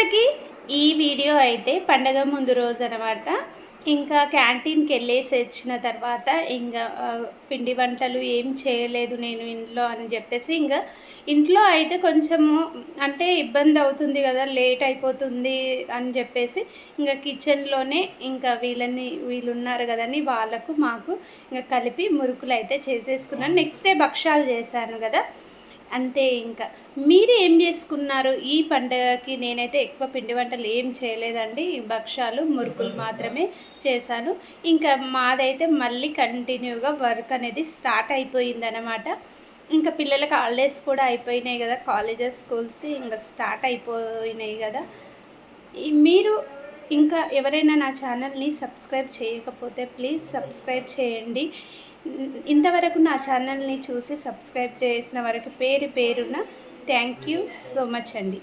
ఇంతకీ ఈ వీడియో అయితే పండగ ముందు రోజు అనమాట. ఇంకా క్యాంటీన్‌కి వెళ్ళేసి వచ్చిన తర్వాత పిండి వంటలు ఏం చేయలేదు నేను ఇంట్లో అని చెప్పేసి, ఇంట్లో అయితే కొంచెము అంటే ఇబ్బంది అవుతుంది కదా! లేట్ అయిపోతుంది అని చెప్పేసి కిచెన్‌లోనే వీళ్ళున్నారు కదని వాళ్ళకు మాకు కలిపి మురుకులైతే చేసేసుకున్నాను. నెక్స్ట్ డే భక్షాలు చేశాను కదా! అంతే ఇంకా. మీరు ఏం జేసుకున్నారు ఈ పండగకి? నేనైతే ఎక్కువ పిండి వంటలు ఏం చేయలేదండి. భక్షాలు, మురుకులు మాత్రమే చేశాను. ఇంకా మాదైతే మళ్ళీ కంటిన్యూగా వర్క్ అనేది స్టార్ట్ అయిపోయిందనమాట. ఇంకా పిల్లలకి హాలిడేస్ కూడా అయిపోయినాయి గదా! కాలేజెస్, స్కూల్స్ స్టార్ట్ అయిపోయినాయి గదా! మీరు ఇంకా ఎవరైనా నా ఛానల్‌ని సబ్స్క్రైబ్ చేయకపోతే ప్లీజ్ సబ్స్క్రైబ్ చేయండి. ఇంతవరకు నా ఛానల్‌ని చూసి సబ్స్క్రైబ్ చేసిన వారికి పేరు పేరున థ్యాంక్ యూ సో మచ్ అండి.